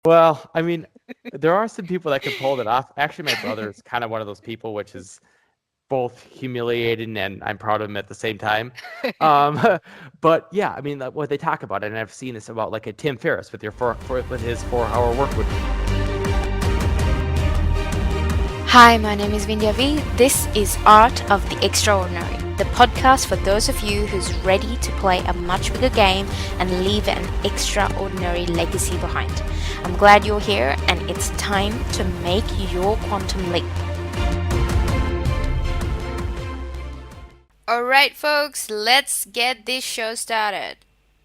Well, I mean, there are some people that can pull it off. Actually, my brother is kind of one of those people, which is both humiliating and I'm proud of him at the same time. Um, but yeah, I mean, what they talk about, and I've seen this about like a Tim Ferriss with with his 4 hour work week. Hi, my name is Vindhya V. This is Art of the Extraordinary, the podcast for those of you who's ready to play a much bigger game and leave an extraordinary legacy behind. I'm glad you're here, and it's time to make your quantum leap. Alright, folks, let's get this show started.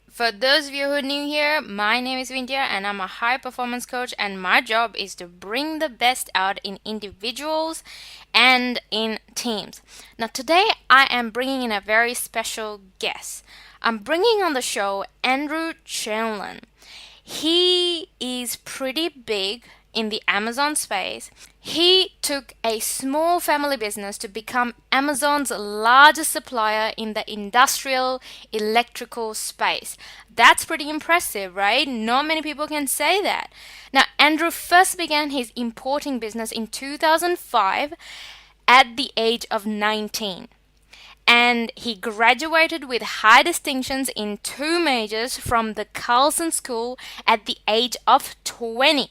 For those of you who are new here, my name is Vindhya and I'm a high performance coach, and my job is to bring the best out in individuals and in teams. Now, today I am bringing in a very special guest. I'm bringing on the show Andrew Tjernlund. He is pretty big in the Amazon space. He took a small family business to become Amazon's largest supplier in the industrial electrical space. That's pretty impressive, right? Not many people can say that. Now, Andrew first began his importing business in 2005 at the age of 19, and he graduated with high distinctions in 2 majors from the Carlson School at the age of 20.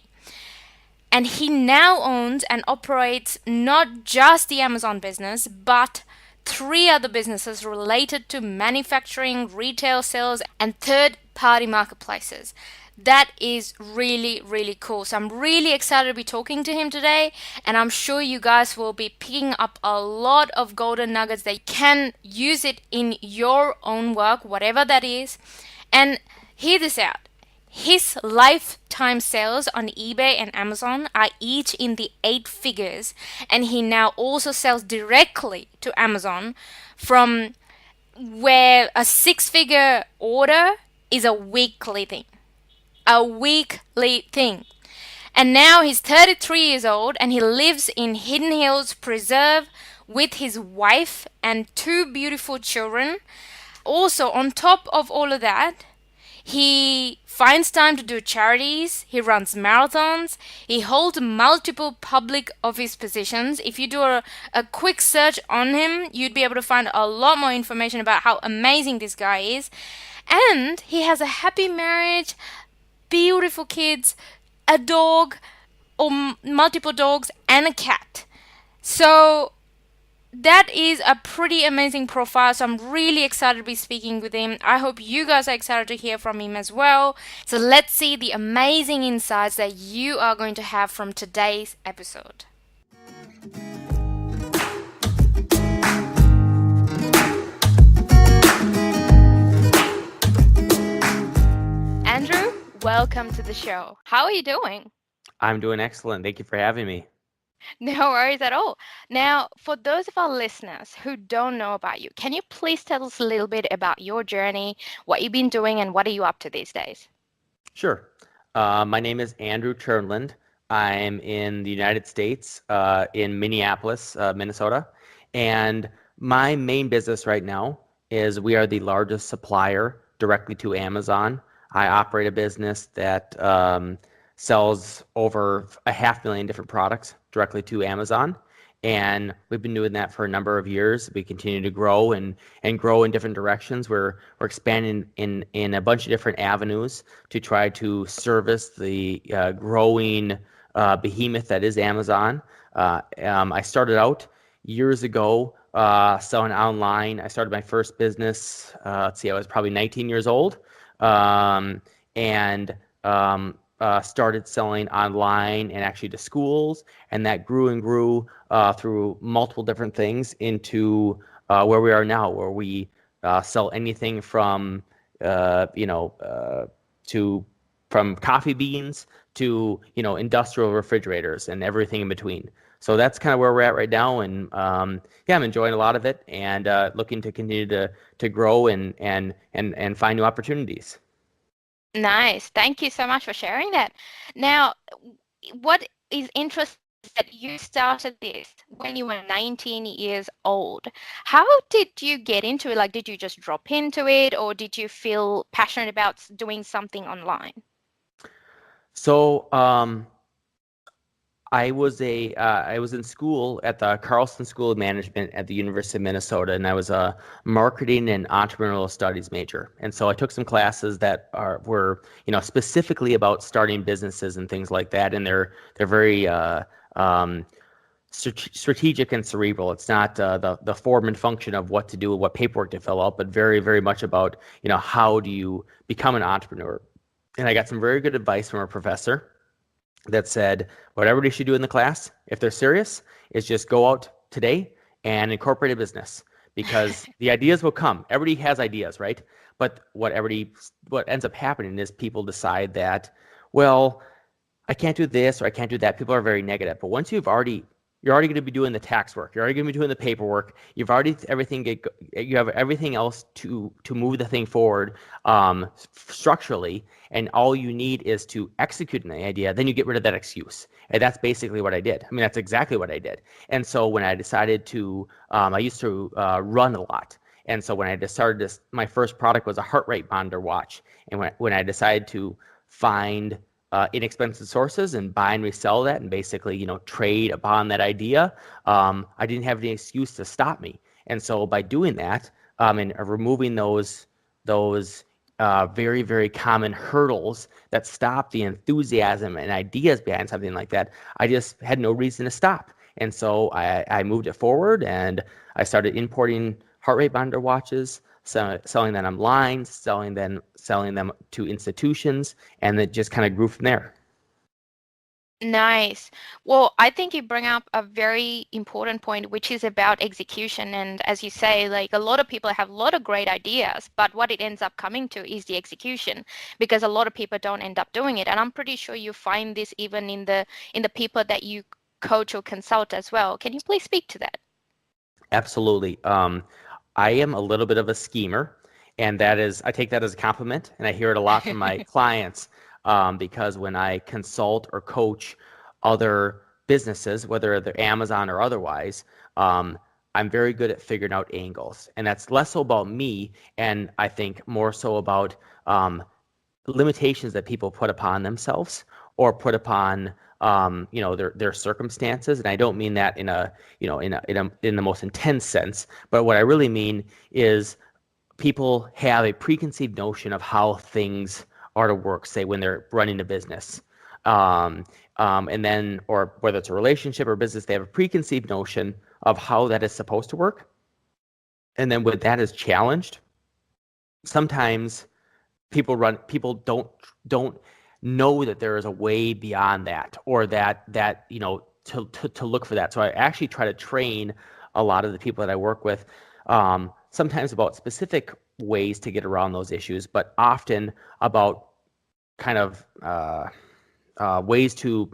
And he now owns and operates not just the Amazon business, but 3 other businesses related to manufacturing, retail sales, and third party marketplaces. That is really, really cool. So I'm really excited to be talking to him today, and I'm sure you guys will be picking up a lot of golden nuggets that you can use it in your own work, whatever that is. And hear this out. His lifetime sales on eBay and Amazon are each in the 8 figures, and he now also sells directly to Amazon, from where a 6 figure order is a weekly thing. A weekly thing. And now he's 33 years old and he lives in Hidden Hills Preserve with his wife and 2 beautiful children. Also, on top of all of that, he finds time to do charities, he runs marathons, he holds multiple public office positions. If you do a quick search on him, you'd be able to find a lot more information about how amazing this guy is. And he has a happy marriage, beautiful kids, a dog, or multiple dogs, and a cat. So that is a pretty amazing profile. So I'm really excited to be speaking with him. I hope you guys are excited to hear from him as well. So let's see the amazing insights that you are going to have from today's episode. Andrew, welcome to the show. How are you doing? I'm doing excellent. Thank you for having me. No worries at all. Now, for those of our listeners who don't know about you, can you please tell us a little bit about your journey, what you've been doing, and what are you up to these days? Sure. My name is Andrew Tjernlund. I'm in the United States, in Minneapolis, Minnesota. And my main business right now is we are the largest supplier directly to Amazon. I operate a business that sells over 500,000 different products directly to Amazon. And we've been doing that for a number of years. We continue to grow and grow in different directions. We're expanding in a bunch of different avenues to try to service the growing behemoth that is Amazon. I started out years ago selling online. I started my first business, I was probably 19 years old, and started selling online and actually to schools, and that grew and grew through multiple different things into where we are now, where we sell anything from to from coffee beans to industrial refrigerators and everything in between. So that's kind of where we're at right now, and yeah, I'm enjoying a lot of it, and looking to continue to grow and find new opportunities. Nice. Thank you so much for sharing that. Now, what is interesting is that you started this when you were 19 years old. How did you get into it? Like, did you just drop into it, or did you feel passionate about doing something online? So, I was in school at the Carlson School of Management at the University of Minnesota, and I was a marketing and entrepreneurial studies major. And so I took some classes that were, specifically about starting businesses and things like that. And they're very um, strategic and cerebral. It's not the form and function of what to do, what paperwork to fill out, but very, very much about, how do you become an entrepreneur. And I got some very good advice from a professor that said what everybody should do in the class, if they're serious, is just go out today and incorporate a business because the ideas will come. Everybody has ideas, right? But what ends up happening is people decide that, well, I can't do this or I can't do that. People are very negative. But once you're already going to be doing the tax work. You're already going to be doing the paperwork. You have everything else to move the thing forward structurally, and all you need is to execute an idea. Then you get rid of that excuse, and that's basically what I did. I mean, that's exactly what I did. And so when I decided to, I used to run a lot. And so when I started this, my first product was a heart rate monitor watch. And when I decided to find inexpensive sources and buy and resell that and basically, trade upon that idea, I didn't have any excuse to stop me. And so by doing that, and removing those very, very common hurdles that stop the enthusiasm and ideas behind something like that, I just had no reason to stop. And so I moved it forward and I started importing heart rate monitor watches, selling them online, selling them to institutions, and it just kind of grew from there. Nice. Well, I think you bring up a very important point, which is about execution. And as you say, like a lot of people have a lot of great ideas, but what it ends up coming to is the execution, because a lot of people don't end up doing it. And I'm pretty sure you find this even in the people that you coach or consult as well. Can you please speak to that? Absolutely. I am a little bit of a schemer, and I take that as a compliment, and I hear it a lot from my clients because when I consult or coach other businesses, whether they're Amazon or otherwise, I'm very good at figuring out angles, and that's less so about me, and I think more so about limitations that people put upon themselves or put upon their circumstances. And I don't mean that in a in the most intense sense, but what I really mean is people have a preconceived notion of how things are to work, say when they're running a business, and then, or whether it's a relationship or business, they have a preconceived notion of how that is supposed to work. And then when that is challenged, sometimes people don't know that there is a way beyond that, or that to look for that. So I actually try to train a lot of the people that I work with, sometimes about specific ways to get around those issues, but often about kind of ways to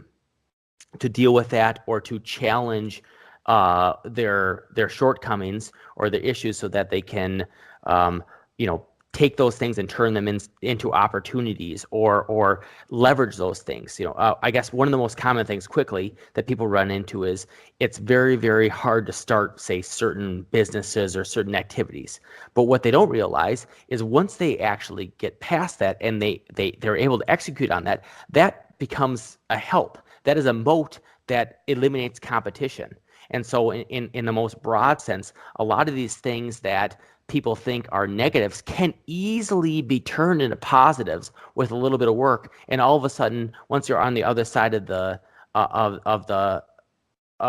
deal with that or to challenge their shortcomings or their issues so that they can um, you know take those things and turn them into opportunities or leverage those things. I guess one of the most common things quickly that people run into is it's very, very hard to start, say, certain businesses or certain activities. But what they don't realize is once they actually get past that and they're able to execute on that, that becomes a help. That is a moat that eliminates competition. And so in the most broad sense, a lot of these things that people think are negatives can easily be turned into positives with a little bit of work. And all of a sudden, once you're on the other side of the of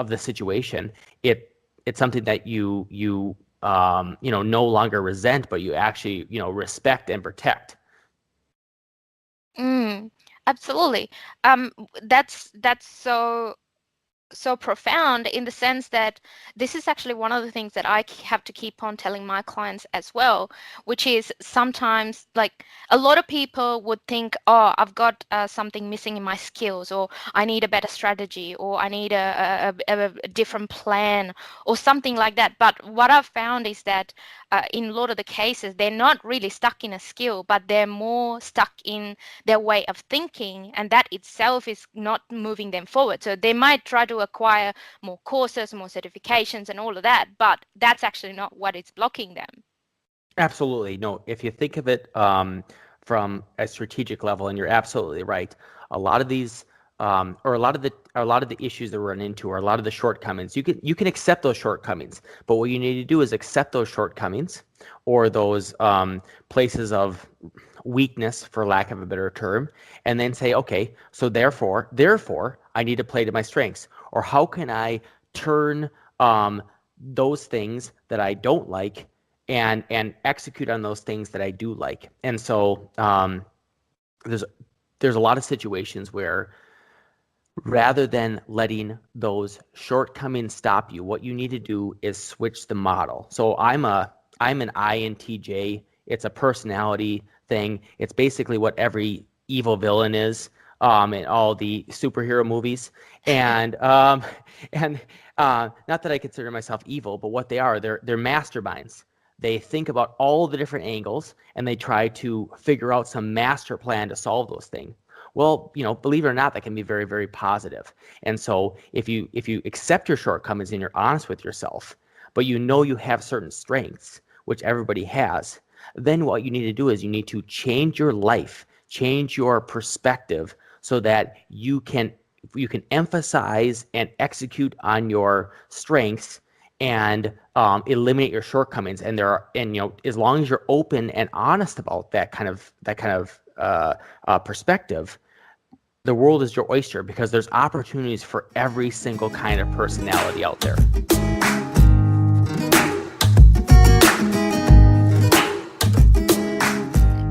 the situation, it's something that you no longer resent, but you actually respect and protect. Mm, absolutely. That's so profound in the sense that this is actually one of the things that I have to keep on telling my clients as well, which is sometimes like a lot of people would think, oh, I've got something missing in my skills, or I need a better strategy, or I need a different plan, or something like that. But what I've found is that in a lot of the cases, they're not really stuck in a skill, but they're more stuck in their way of thinking, and that itself is not moving them forward. So they might try to acquire more courses, more certifications, and all of that, but that's actually not what is blocking them. Absolutely. No, if you think of it from a strategic level, and you're absolutely right, a lot of these or a lot of the issues that we run into, or a lot of the shortcomings, you can accept those shortcomings, but what you need to do is accept those shortcomings, or those places of weakness, for lack of a better term, and then say, okay, so therefore, I need to play to my strengths, or how can I turn those things that I don't like and execute on those things that I do like. And so there's there's a lot of situations where, rather than letting those shortcomings stop you, what you need to do is switch the model. So I'm an INTJ. It's a personality thing. It's basically what every evil villain is in all the superhero movies. And and not that I consider myself evil, but what they are, they're masterminds. They think about all the different angles and they try to figure out some master plan to solve those things. Well, believe it or not, that can be very, very positive. And so if you accept your shortcomings and you're honest with yourself, but you have certain strengths, which everybody has, then what you need to do is you need to change your life, change your perspective, so that you can emphasize and execute on your strengths and eliminate your shortcomings. And as long as you're open and honest about that kind of perspective, the world is your oyster, because there's opportunities for every single kind of personality out there.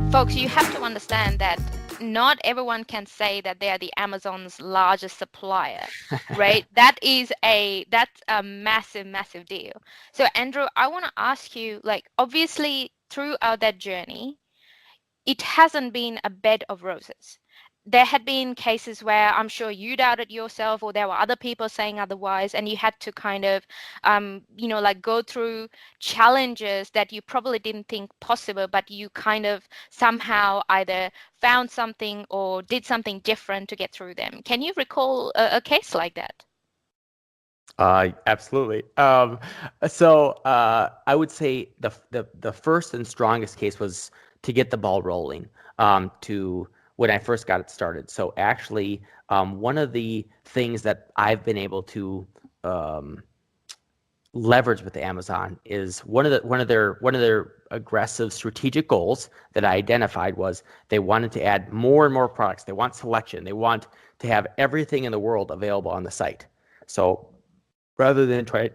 Folks, you have to understand that not everyone can say that they are the Amazon's largest supplier, right? That's a massive, massive deal. So Andrew, I want to ask you, like, obviously throughout that journey, it hasn't been a bed of roses. There had been cases where I'm sure you doubted yourself, or there were other people saying otherwise, and you had to kind of, like, go through challenges that you probably didn't think possible, but you kind of somehow either found something or did something different to get through them. Can you recall a case like that? Absolutely. I would say the first and strongest case was to get the ball rolling, to when I first got it started. So actually, one of the things that I've been able to leverage with Amazon is one of their aggressive strategic goals that I identified was they wanted to add more and more products. They want selection. They want to have everything in the world available on the site. So rather than try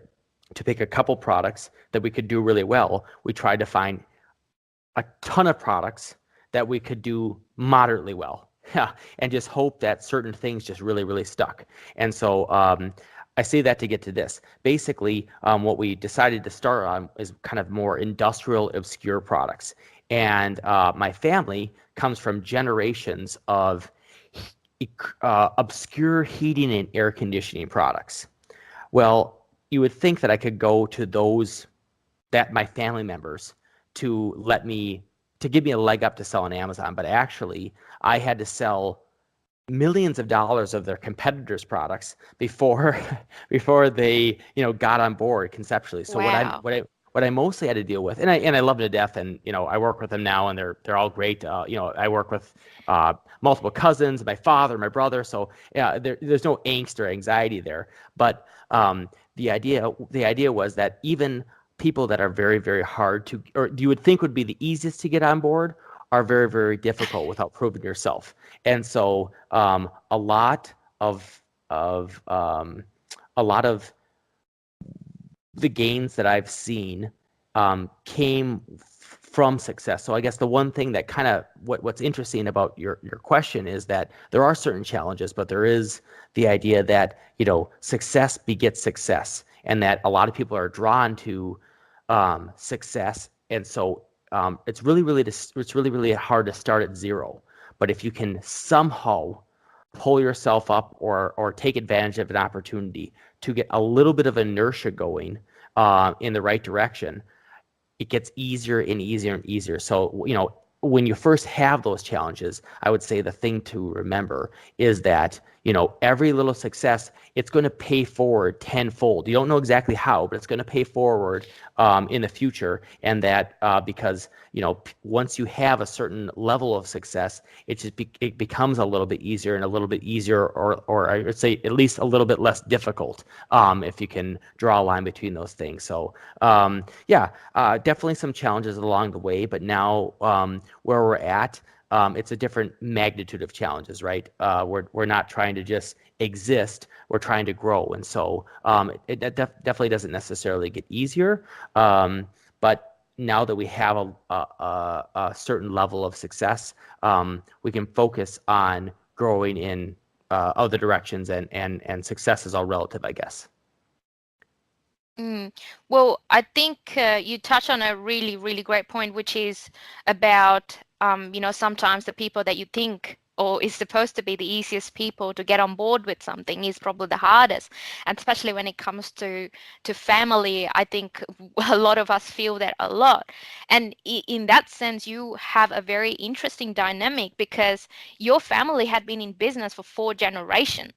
to pick a couple products that we could do really well, we tried to find a ton of products that we could do moderately well. Yeah, and just hope that certain things just really, really stuck. And so I say that to get to this. Basically, what we decided to start on is kind of more industrial, obscure products. And my family comes from generations of obscure heating and air conditioning products. Well, you would think that I could go to my family members to give me a leg up to sell on Amazon, but actually I had to sell millions of dollars of their competitors' products before they got on board conceptually. So Wow. what I mostly had to deal with, and I love them to death, and I work with them now, and they're all great. I work with multiple cousins, my father, my brother. So yeah, there's no angst or anxiety there. But the idea was that even people that are very, very hard to, or you would think would be the easiest to get on board, are very, very difficult without proving yourself. And so a lot of the gains that I've seen came from success. So I guess the one thing that kind of what's interesting about your question is that there are certain challenges, but there is the idea that success begets success, and that a lot of people are drawn to success, and so it's really, really hard to start at zero. But if you can somehow pull yourself up or take advantage of an opportunity to get a little bit of inertia going in the right direction, it gets easier and easier and easier. So, when you first have those challenges, I would say the thing to remember is that, every little success, it's going to pay forward tenfold. You don't know exactly how, but it's going to pay forward in the future. And that because, once you have a certain level of success, it becomes a little bit easier and a little bit easier, or I would say at least a little bit less difficult, if you can draw a line between those things. So yeah, definitely some challenges along the way, but now where we're at, it's a different magnitude of challenges, right? We're not trying to just exist; we're trying to grow, and so definitely doesn't necessarily get easier. But now that we have a certain level of success, we can focus on growing in other directions, and success is all relative, I guess. Mm. Well, I think you touch on a really, really great point, which is about, sometimes the people that you think or is supposed to be the easiest people to get on board with something is probably the hardest. And especially when it comes to family, I think a lot of us feel that a lot. And in that sense, you have a very interesting dynamic because your family had been in business for 4 generations.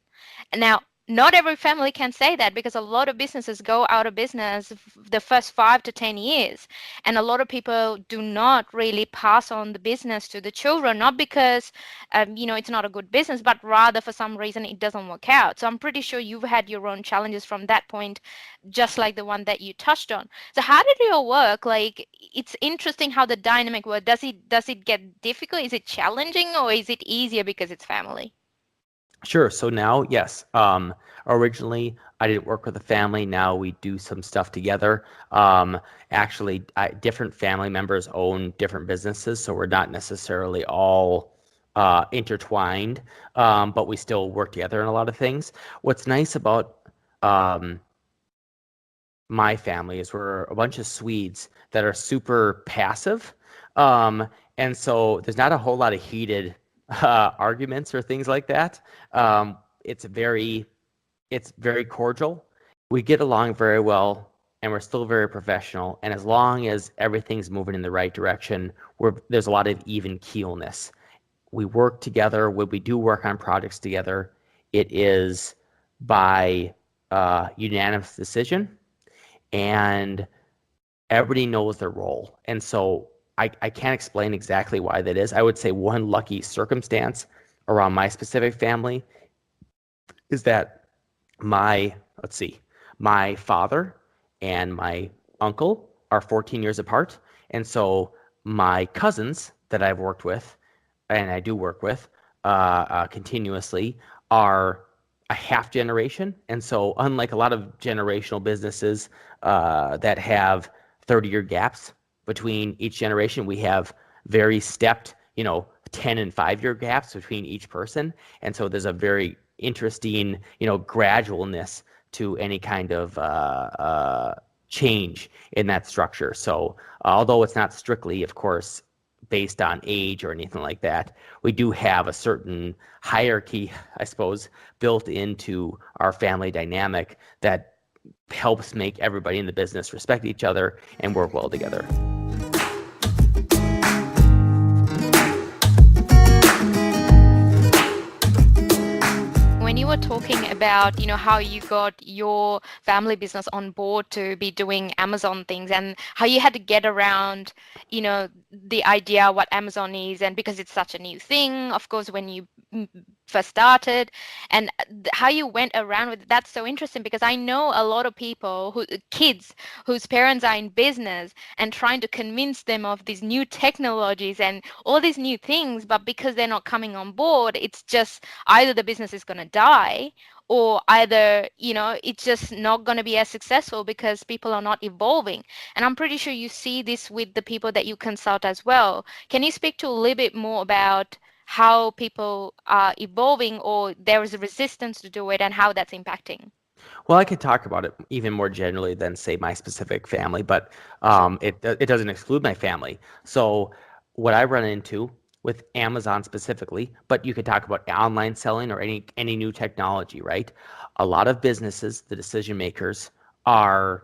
Now, not every family can say that because a lot of businesses go out of business the first 5 to 10 years. And a lot of people do not really pass on the business to the children, not because, it's not a good business, but rather for some reason it doesn't work out. So I'm pretty sure you've had your own challenges from that point, just like the one that you touched on. So how did it all work? Like, it's interesting how the dynamic works. Does it get difficult? Is it challenging or is it easier because it's family? Sure. So now, yes. Originally, I didn't work with a family. Now we do some stuff together. Actually, different family members own different businesses, so we're not necessarily all intertwined, but we still work together in a lot of things. What's nice about um, my family is we're a bunch of Swedes that are super passive. Um, and so there's not a whole lot of heated arguments or things like that. It's very cordial. We get along very well, and we're still very professional. And as long as everything's moving in the right direction, there's a lot of even keelness. We work together. When we do work on projects together, it is by unanimous decision, and everybody knows their role. And so I can't explain exactly why that is. I would say one lucky circumstance around my specific family is that my, let's see, my father and my uncle are 14 years apart. And so my cousins that I've worked with, and I do work with continuously, are a half generation. And so, unlike a lot of generational businesses that have 30-year gaps between each generation, we have very stepped, 10 and 5-year gaps between each person. And so, there's a very interesting, gradualness to any kind of change in that structure. So, although it's not strictly, of course, based on age or anything like that, we do have a certain hierarchy, I suppose, built into our family dynamic that helps make everybody in the business respect each other and work well together. When you were talking about, how you got your family business on board to be doing Amazon things and how you had to get around, the idea what Amazon is, and because it's such a new thing, of course, when you first started, and how you went around with it, that's so interesting because I know a lot of people kids whose parents are in business and trying to convince them of these new technologies and all these new things, but because they're not coming on board, it's just either the business is going to die or either it's just not going to be as successful because people are not evolving. And I'm pretty sure you see this with the people that you consult as well. Can you speak to a little bit more about how people are evolving or there is a resistance to do it and how that's impacting? Well, I could talk about it even more generally than say my specific family, but Sure. it doesn't exclude my family. So what I run into with Amazon specifically, but you could talk about online selling or any new technology, right? A lot of businesses, the decision makers are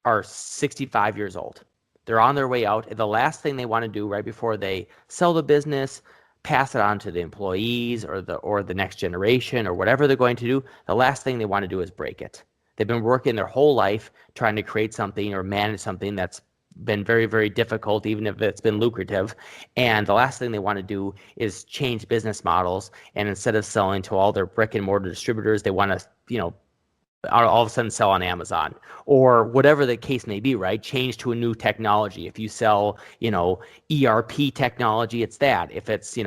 are 65 years old. They're on their way out. And the last thing they want to do right before they sell the business, pass it on to the employees or the next generation or whatever they're going to do, the last thing they want to do is break it. They've been working their whole life trying to create something or manage something that's been very, very difficult, even if it's been lucrative. And the last thing they want to do is change business models. And instead of selling to all their brick and mortar distributors, they want to, all of a sudden sell on Amazon or whatever the case may be, right? Change to a new technology. If you sell, ERP technology, it's that. If it's,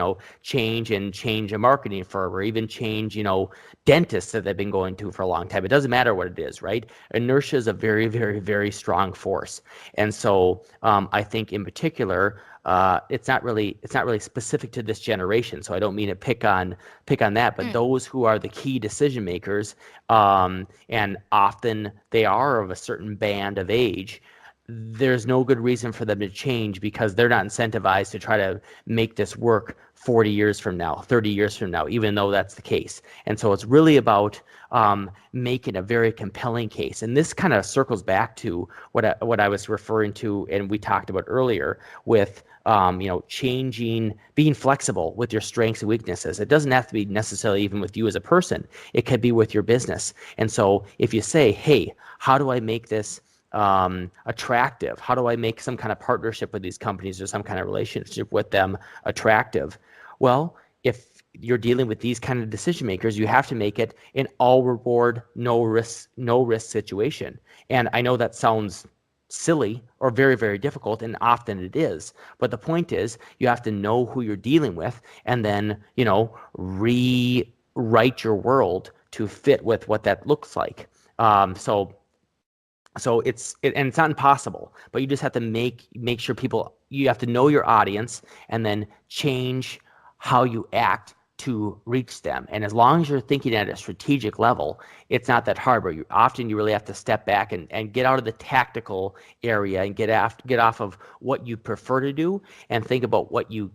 change a marketing firm or even change, dentists that they've been going to for a long time. It doesn't matter what it is, right? Inertia is a very, very, very strong force. And so I think in particular, it's not really specific to this generation. So I don't mean to pick on that, but Mm. those who are the key decision makers, and often they are of a certain band of age, there's no good reason for them to change because they're not incentivized to try to make this work 40 years from now, 30 years from now, even though that's the case. And so it's really about making a very compelling case. And this kind of circles back to what I was referring to and we talked about earlier with changing, being flexible with your strengths and weaknesses. It doesn't have to be necessarily even with you as a person. It could be with your business. And so if you say, hey, how do I make this attractive? How do I make some kind of partnership with these companies or some kind of relationship with them attractive? Well, if you're dealing with these kind of decision makers, you have to make it an all reward, no risk situation. And I know that sounds silly or very, very difficult, and often it is. But the point is, you have to know who you're dealing with and then, rewrite your world to fit with what that looks like. And it's not impossible, but you just have to make sure you have to know your audience and then change how you act to reach them. And as long as you're thinking at a strategic level, it's not that hard, but you really have to step back and get out of the tactical area and get off of what you prefer to do and think about what you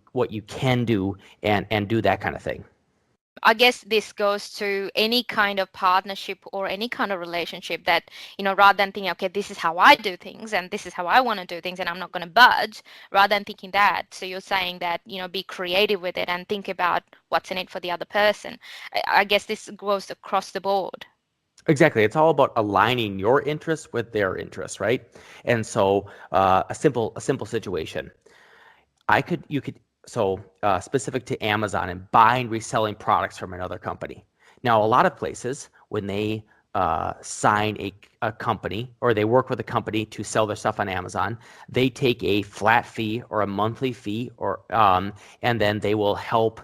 can do and do that kind of thing. I guess this goes to any kind of partnership or any kind of relationship that, rather than thinking, okay, this is how I do things and this is how I want to do things and I'm not going to budge, rather than thinking that. So you're saying that, be creative with it and think about what's in it for the other person. I guess this goes across the board. Exactly. It's all about aligning your interests with their interests, right? And so, a simple situation. You could, so specific to Amazon and buying, reselling products from another company. Now, a lot of places, when they sign a company or they work with a company to sell their stuff on Amazon, they take a flat fee or a monthly fee, and then they will help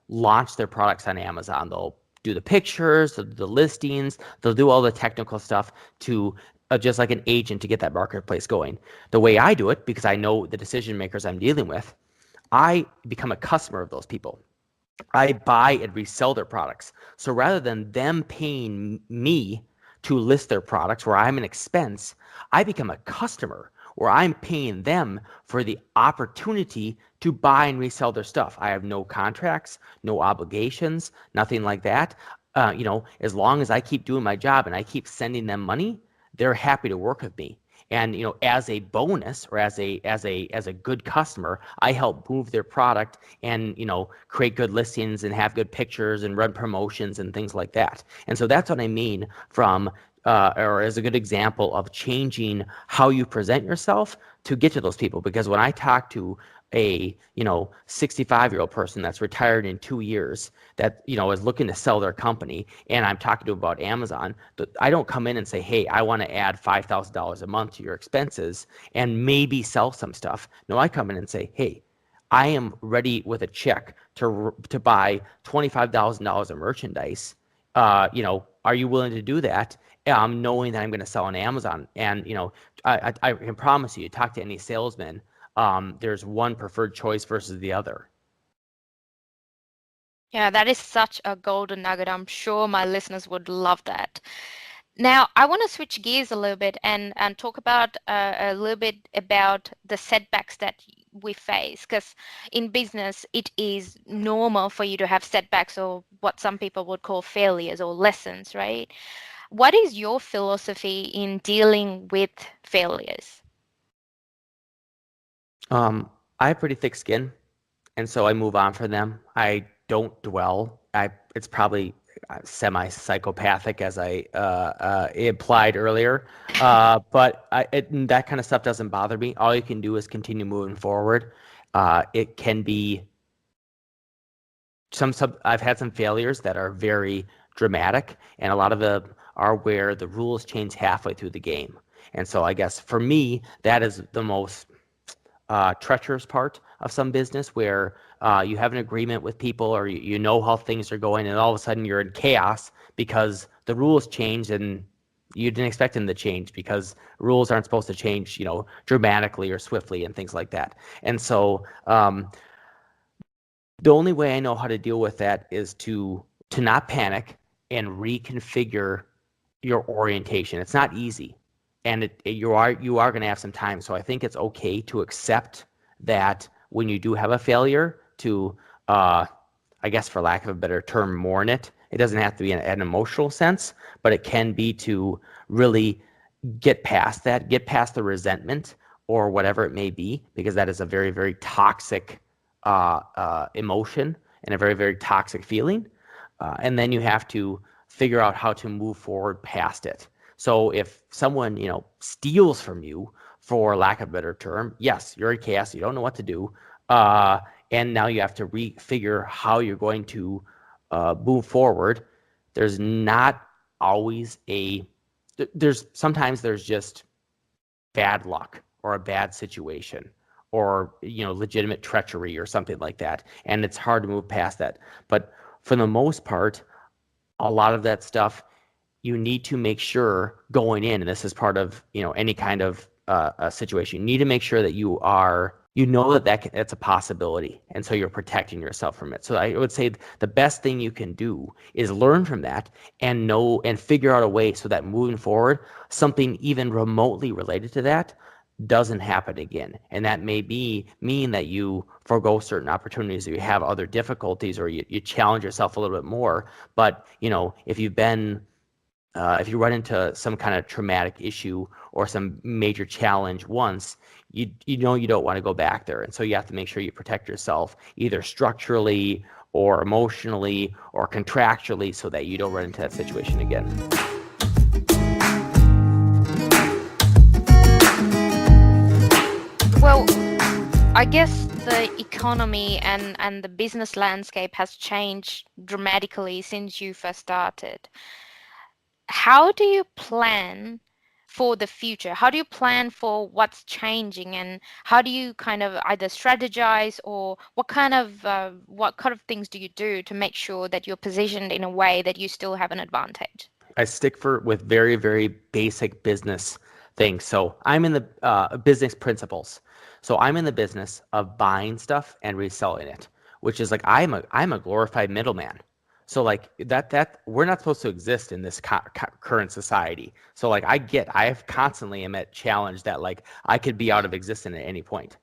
launch their products on Amazon. They'll do the pictures, the listings, they'll do all the technical stuff to just like an agent to get that marketplace going. The way I do it, because I know the decision makers I'm dealing with, I become a customer of those people. I buy and resell their products. So rather than them paying me to list their products where I'm an expense, I become a customer where I'm paying them for the opportunity to buy and resell their stuff. I have no contracts, no obligations, nothing like that. As long as I keep doing my job and I keep sending them money, they're happy to work with me. And as a bonus or as a good customer, I help move their product and create good listings and have good pictures and run promotions and things like that. And so that's what I mean from or as a good example of changing how you present yourself to get to those people. Because when I talk to a 65-year-old person that's retired in 2 years that is looking to sell their company and I'm talking to them about Amazon, I don't come in and say, hey, I want to add $5,000 a month to your expenses and maybe sell some stuff. No, I come in and say, hey, I am ready with a check to buy $25,000 of merchandise. Are you willing to do that? Knowing that I'm going to sell on Amazon. And I can promise you, talk to any salesman, there's one preferred choice versus the other. Yeah, that is such a golden nugget. I'm sure my listeners would love that. Now, I want to switch gears a little bit and talk about a little bit about the setbacks that we face. Because in business, it is normal for you to have setbacks or what some people would call failures or lessons, right? What is your philosophy in dealing with failures? I have pretty thick skin, and so I move on from them. I don't dwell. It's probably semi-psychopathic, as I implied earlier. That kind of stuff doesn't bother me. All you can do is continue moving forward. It can be some I've had some failures that are very dramatic, and a lot of them are where the rules change halfway through the game. And so I guess for me, that is the most treacherous part of some business, where you have an agreement with people, or you know how things are going, and all of a sudden you're in chaos because the rules changed and you didn't expect them to change, because rules aren't supposed to change, dramatically or swiftly and things like that. And so the only way I know how to deal with that is to not panic and reconfigure your orientation. It's not easy, and you are going to have some time. So I think it's okay to accept that when you do have a failure, to I guess, for lack of a better term, mourn it. It doesn't have to be in an emotional sense, but it can be to really get past that, get past the resentment or whatever it may be, because that is a very, very toxic emotion and a very, very toxic feeling. And then you have to figure out how to move forward past it. So if someone, steals from you, for lack of a better term, yes, you're in chaos, you don't know what to do. And now you have to refigure how you're going to move forward. There's not always sometimes there's just bad luck or a bad situation, or legitimate treachery or something like that, and it's hard to move past that. But for the most part, a lot of that stuff, you need to make sure going in, and this is part of any kind of a situation, you need to make sure that that's a possibility, and so you're protecting yourself from it. So I would say the best thing you can do is learn from that and know and figure out a way so that moving forward, something even remotely related to that doesn't happen again. And that may mean that you forego certain opportunities, or you have other difficulties, or you challenge yourself a little bit more. But if you run into some kind of traumatic issue or some major challenge once, you don't want to go back there. And so you have to make sure you protect yourself, either structurally or emotionally or contractually, so that you don't run into that situation again. Well, I guess the economy and the business landscape has changed dramatically since you first started. How do you plan for the future? How do you plan for what's changing, and how do you kind of either strategize, or what kind of things do you do to make sure that you're positioned in a way that you still have an advantage? I stick with very, very basic business things. So I'm in the business principles. So I'm in the business of buying stuff and reselling it, which is like I'm a glorified middleman. So like that we're not supposed to exist in this current society. So like I constantly am at challenge that like I could be out of existence at any point.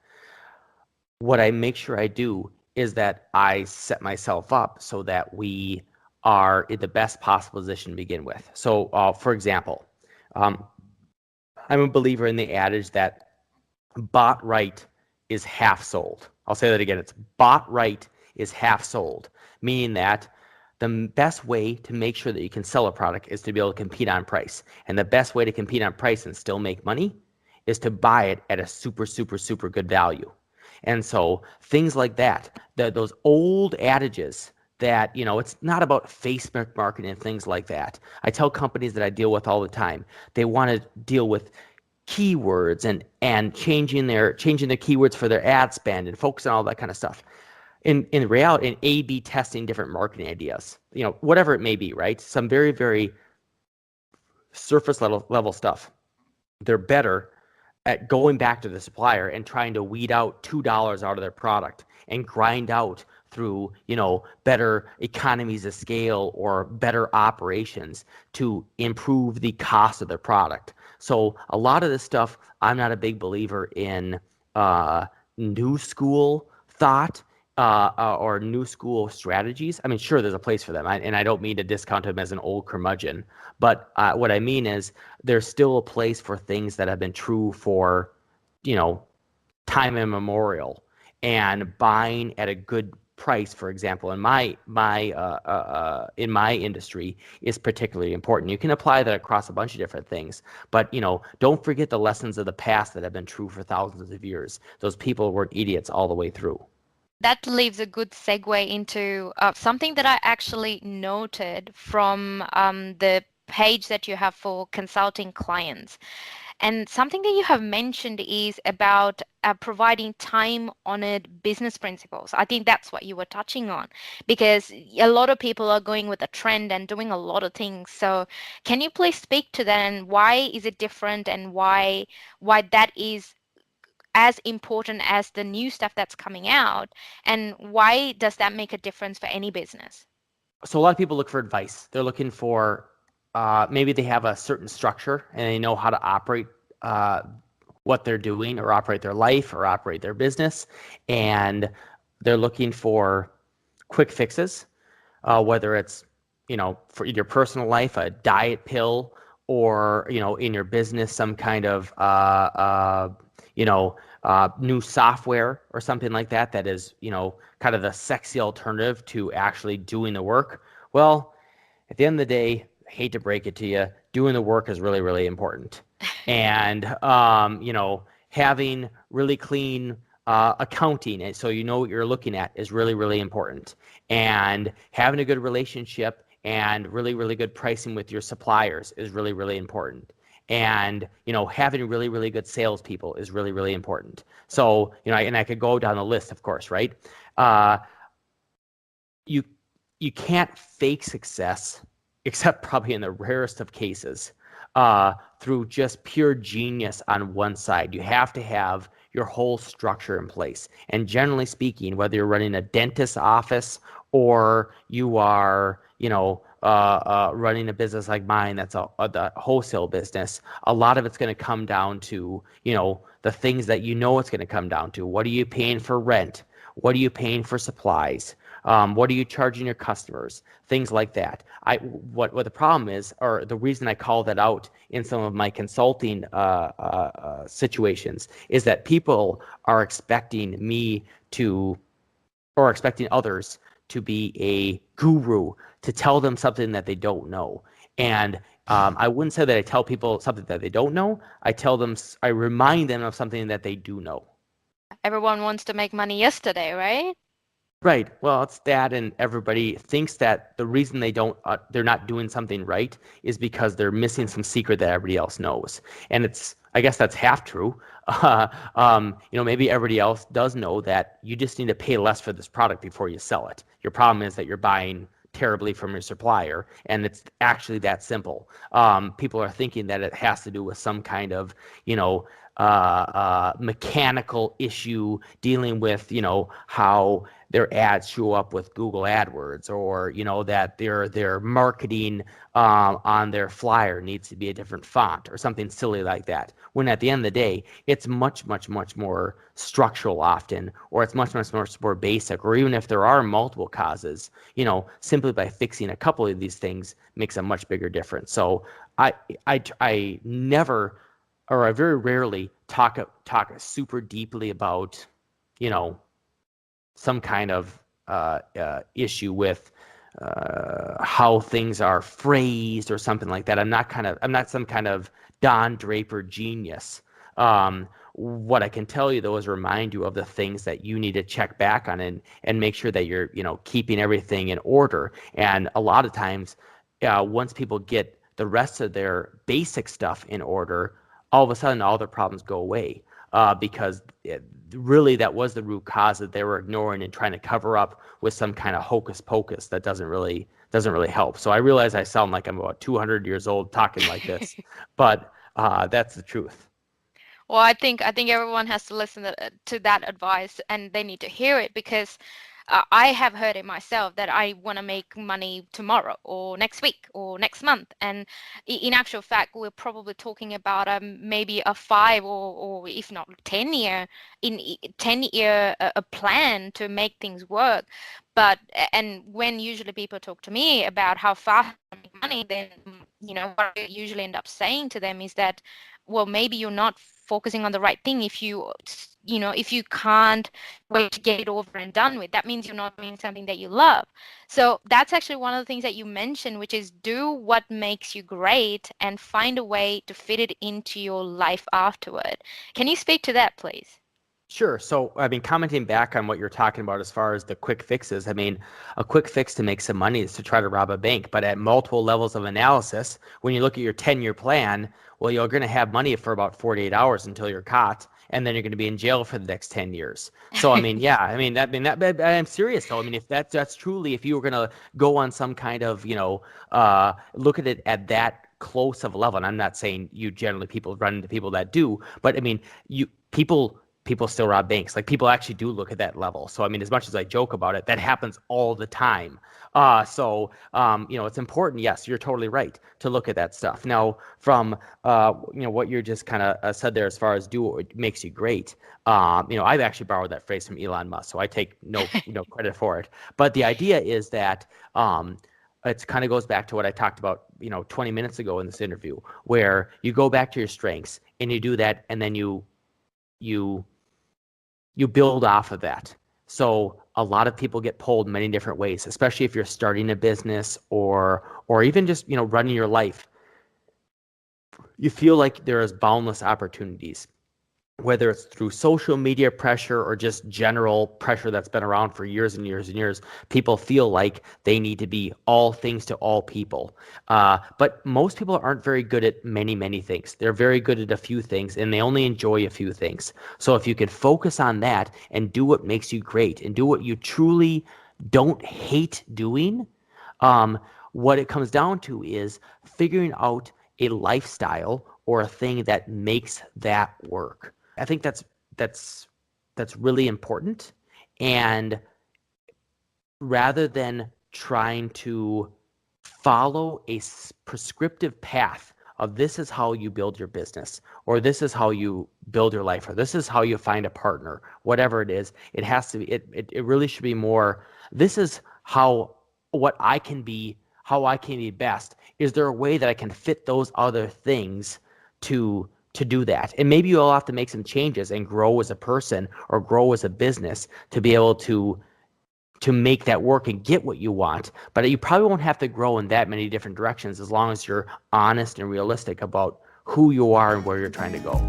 What I make sure I do is that I set myself up so that we are in the best possible position to begin with. So, for example, um, I'm a believer in the adage that bought right is half sold. I'll say that again. It's bought right is half sold, meaning that the best way to make sure that you can sell a product is to be able to compete on price. And the best way to compete on price and still make money is to buy it at a super, super, super good value. And so things like that, those old adages that, it's not about Facebook marketing and things like that. I tell companies that I deal with all the time, they want to deal with keywords and changing their keywords for their ad spend and focus on all that kind of stuff. In reality, in A/B testing different marketing ideas, whatever it may be, right? Some very, very surface level stuff. They're better at going back to the supplier and trying to weed out $2 out of their product and grind out through, better economies of scale or better operations to improve the cost of their product. So a lot of this stuff, I'm not a big believer in new school thought or new school strategies. I mean, sure, there's a place for them, and I don't mean to discount them as an old curmudgeon, but what I mean is there's still a place for things that have been true for, time immemorial. and buying at a good price, for example, in my industry is particularly important. You can apply that across a bunch of different things, but don't forget the lessons of the past that have been true for thousands of years. Those people weren't idiots all the way through. That leaves a good segue into something that I actually noted from the page that you have for consulting clients. And something that you have mentioned is about providing time-honored business principles. I think that's what you were touching on, because a lot of people are going with a trend and doing a lot of things. So can you please speak to that, and why is it different, and why that is as important as the new stuff that's coming out, and why does that make a difference for any business? So a lot of people look for advice. They're looking for maybe they have a certain structure and they know how to operate uh, what they're doing or operate their life or operate their business, and they're looking for quick fixes, whether it's for your personal life a diet pill, or in your business some kind of new software or something like that that is kind of the sexy alternative to actually doing the work. Well, at the end of the day, I hate to break it to you, doing the work is really, really important. And, having really clean accounting, and so you know what you're looking at, is really, really important. And having a good relationship and really, really good pricing with your suppliers is really, really important. And, having really, really good salespeople is really, really important. So, and I could go down the list, of course, right? Uh, you you can't fake success, except probably in the rarest of cases, through just pure genius on one side. You have to have your whole structure in place. And generally speaking, whether you're running a dentist's office or you are, running a business like mine that's the wholesale business, a lot of it's going to come down to, the things that it's going to come down to. What are you paying for rent? What are you paying for supplies? What are you charging your customers? Things like that. What the problem is, or the reason I call that out in some of my consulting situations, is that people are expecting me to, or expecting others to be a guru to tell them something that they don't know. And I wouldn't say that I tell people something that they don't know. I remind them of something that they do know. Everyone wants to make money yesterday, right? Right. Well, it's that, and everybody thinks that the reason they're not doing something right is because they're missing some secret that everybody else knows. And I guess that's half true. Maybe everybody else does know that you just need to pay less for this product before you sell it. Your problem is that you're buying terribly from your supplier, and it's actually that simple. People are thinking that it has to do with some kind of, mechanical issue dealing with, how their ads show up with Google AdWords, or that their marketing on their flyer needs to be a different font or something silly like that. When at the end of the day, it's much, much, much more structural often, or it's much, much, much more basic. Or even if there are multiple causes, simply by fixing a couple of these things makes a much bigger difference. So I never, or I very rarely talk super deeply about, you know, some kind of issue with how things are phrased or something like that. I'm not some kind of Don Draper genius. What I can tell you though is remind you of the things that you need to check back on, and make sure that you're, keeping everything in order. And a lot of times, once people get the rest of their basic stuff in order, all of a sudden all their problems go away, because really that was the root cause that they were ignoring and trying to cover up with some kind of hocus pocus that doesn't really help. So I realize I sound like I'm about 200 years old talking like this, but that's the truth. Well, I think everyone has to listen to that advice, and they need to hear it, because I have heard it myself that I want to make money tomorrow or next week or next month. And in actual fact, we're probably talking about maybe a 5 or if not 10 year, 10 year a plan to make things work. But and when usually people talk to me about how fast to make money, then what I usually end up saying to them is that, well, maybe you're not focusing on the right thing if if you can't wait to get it over and done with. That means you're not doing something that you love. So that's actually one of the things that you mentioned, which is do what makes you great and find a way to fit it into your life afterward. Can you speak to that, please? Sure. So, I mean, commenting back on what you're talking about as far as the quick fixes, I mean, a quick fix to make some money is to try to rob a bank. But at multiple levels of analysis, when you look at your 10-year plan, well, you're going to have money for about 48 hours until you're caught, and then you're going to be in jail for the next 10 years. So, I mean, yeah, I'm serious though. I mean, if that's truly, if you were going to go on some kind of, look at it at that close of a level, and I'm not saying you generally people run into people that do, but I mean, people still rob banks. Like people actually do look at that level. So I mean, as much as I joke about it, that happens all the time. It's important. Yes, you're totally right to look at that stuff. Now, from what you just kind of said there, as far as do what makes you great. I've actually borrowed that phrase from Elon Musk, so I take no credit for it. But the idea is that it kind of goes back to what I talked about, 20 minutes ago in this interview, where you go back to your strengths and you do that, and then you you build off of that. So a lot of people get pulled many different ways, especially if you're starting a business or even just, running your life. You feel like there is boundless opportunities, whether it's through social media pressure or just general pressure that's been around for years and years and years. People feel like they need to be all things to all people. But most people aren't very good at many, many things. They're very good at a few things, and they only enjoy a few things. So if you can focus on that and do what makes you great and do what you truly don't hate doing, what it comes down to is figuring out a lifestyle or a thing that makes that work. I think that's really important. And rather than trying to follow a prescriptive path of this is how you build your business, or this is how you build your life, or this is how you find a partner, whatever it is, it has to be, it really should be more, this is how I can be best. Is there a way that I can fit those other things to do that? And maybe you'll have to make some changes and grow as a person or grow as a business to be able to make that work and get what you want. But you probably won't have to grow in that many different directions as long as you're honest and realistic about who you are and where you're trying to go.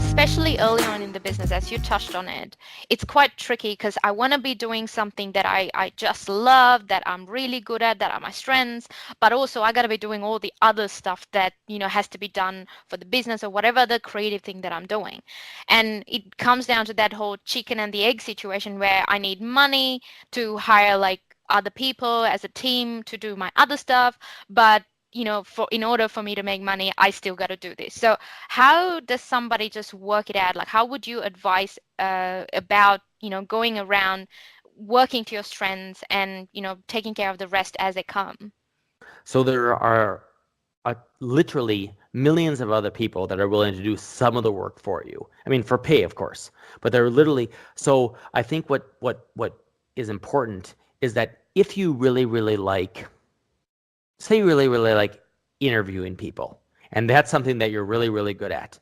Especially early on in the business, as you touched on it, it's quite tricky because I want to be doing something that I just love, that I'm really good at, that are my strengths, but also I got to be doing all the other stuff that, has to be done for the business or whatever the creative thing that I'm doing. And it comes down to that whole chicken and the egg situation where I need money to hire like other people as a team to do my other stuff, but for in order for me to make money, I still got to do this. So how does somebody just work it out? Like, how would you advise about, going around working to your strengths and, taking care of the rest as they come? So there are literally millions of other people that are willing to do some of the work for you. I mean, for pay, of course, but they're literally. So I think what is important is that if you really, really like, say you really, really like interviewing people, and that's something that you're really, really good at,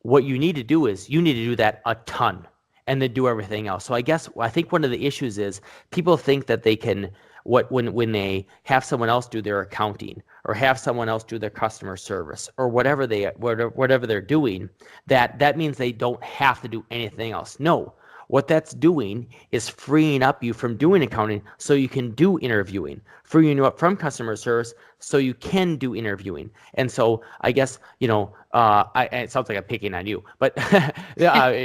what you need to do is you need to do that a ton and then do everything else. So I think one of the issues is people think that they can when they have someone else do their accounting or have someone else do their customer service or whatever they're doing, that means they don't have to do anything else. No. What that's doing is freeing up you from doing accounting so you can do interviewing, freeing you up from customer service so you can do interviewing. And so I guess, it sounds like I'm picking on you, but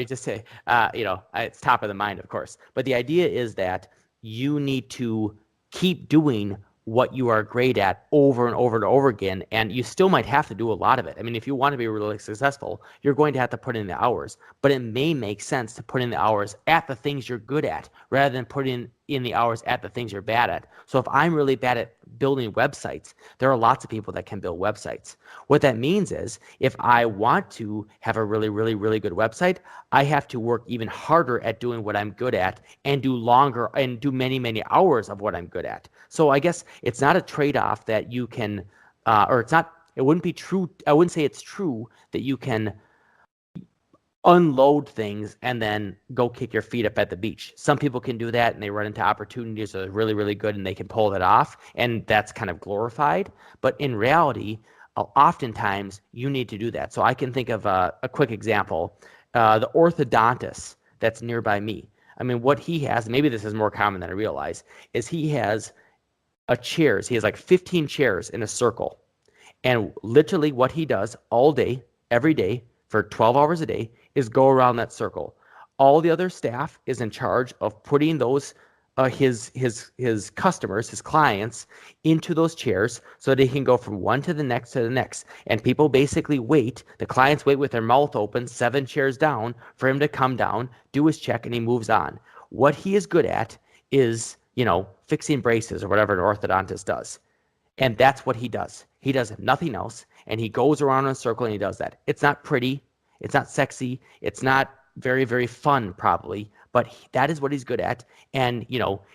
just say, it's top of the mind, of course. But the idea is that you need to keep doing what you are great at over and over and over again, and you still might have to do a lot of it. I mean, if you want to be really successful, you're going to have to put in the hours, but it may make sense to put in the hours at the things you're good at rather than put in in the hours at the things you're bad at. So if I'm really bad at building websites, there are lots of people that can build websites. What that means is if I want to have a really, really, really good website, I have to work even harder at doing what I'm good at and do longer and do many, many hours of what I'm good at. So I guess it's not a trade-off that you can, or it's not, it wouldn't be true. I wouldn't say it's true that you can unload things and then go kick your feet up at the beach. Some people can do that and they run into opportunities that are really, really good and they can pull that off. And that's kind of glorified. But in reality, oftentimes you need to do that. So I can think of a quick example. The orthodontist that's nearby me. I mean, what he has, maybe this is more common than I realize, is he has chairs. He has like 15 chairs in a circle. And literally what he does all day, every day, for 12 hours a day, is go around that circle. All the other staff is in charge of putting those his customers, his clients, into those chairs so that he can go from one to the next to the next. And people basically wait. The clients wait with their mouth open, 7 chairs down, for him to come down, do his check, and he moves on. What he is good at is, fixing braces or whatever an orthodontist does. And that's what he does. He does nothing else. And he goes around in a circle and he does that. It's not pretty. It's not sexy. It's not very, very fun, probably. But that is what he's good at. And,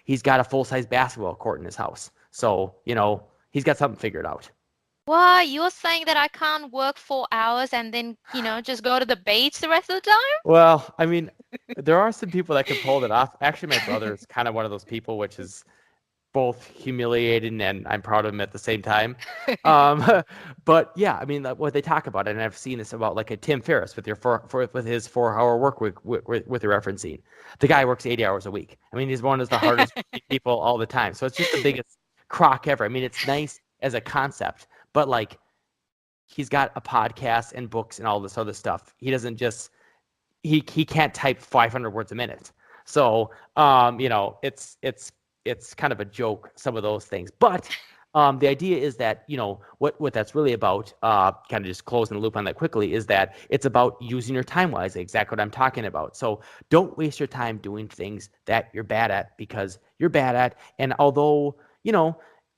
he's got a full-size basketball court in his house. So, he's got something figured out. What? You're saying that I can't work 4 hours and then, just go to the beach the rest of the Well, I mean, there are some people that can pull that off. Actually, my brother is kind of one of those people, which is both humiliating and I'm proud of him at the same time. Um, but yeah, I mean, what they talk about, and I've seen this about like a Tim Ferriss with with his 4 hour work week with your referencing. The guy works 80 hours a week. I mean, he's one of the hardest people all the time. So it's just the biggest crock ever. I mean, it's nice as a concept, but like he's got a podcast and books and all this other stuff. He doesn't just he can't type 500 words a minute. So it's kind of a joke, some of those things. But the idea is that, what that's really about, kind of just closing the loop on that quickly, is that it's about using your time wisely, exactly what I'm talking about. So don't waste your time doing things that you're bad at because you're bad at. And although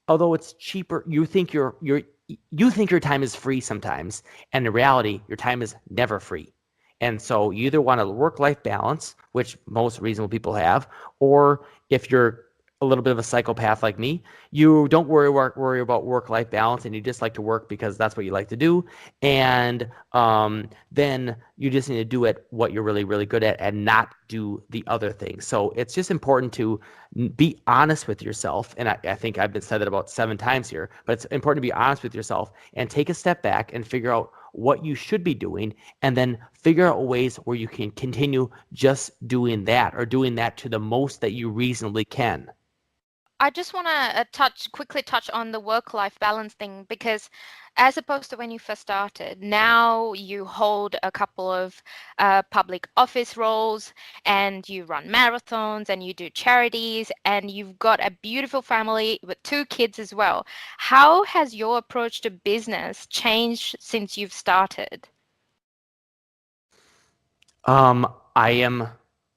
it's cheaper, you think you think your time is free sometimes, and in reality, your time is never free. And so you either want a work-life balance, which most reasonable people have, or if you're a little bit of a psychopath like me, you don't worry about work-life balance, and you just like to work because that's what you like to do. And then you just need to do what you're really, really good at and not do the other things. So it's just important to be honest with yourself. And I think I've been said that about 7 times here, but it's important to be honest with yourself and take a step back and figure out what you should be doing, and then figure out ways where you can continue just doing that or doing that to the most that you reasonably can. I just want to quickly touch on the work-life balance thing, because as opposed to when you first started, now you hold a couple of public office roles and you run marathons and you do charities and you've got a beautiful family with 2 kids as well. How has your approach to business changed since you've started? I am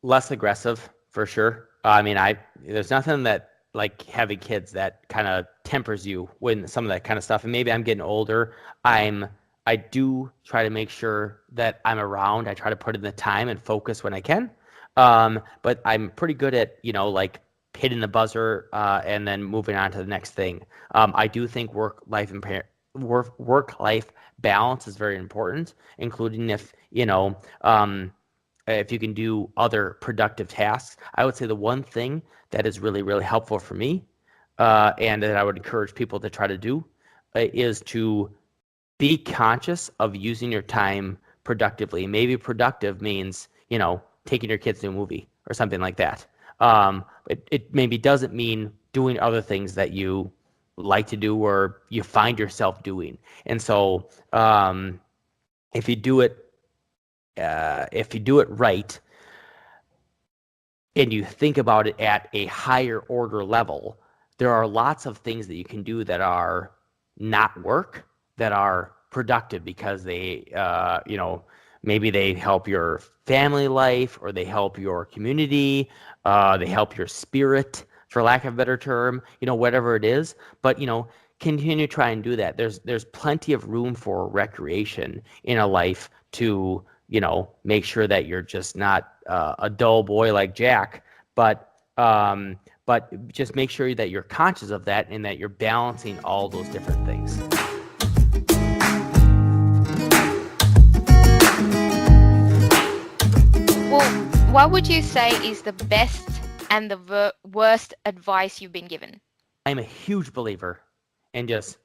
less aggressive for sure. I mean, there's nothing that like having kids that kind of tempers you when some of that kind of stuff. And maybe I'm getting older. I do try to make sure that I'm around. I try to put in the time and focus when I can. But I'm pretty good at, like hitting the buzzer and then moving on to the next thing. I do think work-life balance is very important, including if you can do other productive tasks. I would say the one thing that is really, really helpful for me, and that I would encourage people to try to do, is to be conscious of using your time productively. Maybe productive means, taking your kids to a movie or something like that. It maybe doesn't mean doing other things that you like to do or you find yourself doing. And so if you do it right and you think about it at a higher order level, there are lots of things that you can do that are not work, that are productive because they, maybe they help your family life, or they help your community, they help your spirit, for lack of a better term, whatever it is. But, continue to try and do that. There's plenty of room for recreation in a life to, make sure that you're just not a dull boy like Jack, but just make sure that you're conscious of that and that you're balancing all those different things. Well, what would you say is the best and the worst advice you've been given? I'm a huge believer in just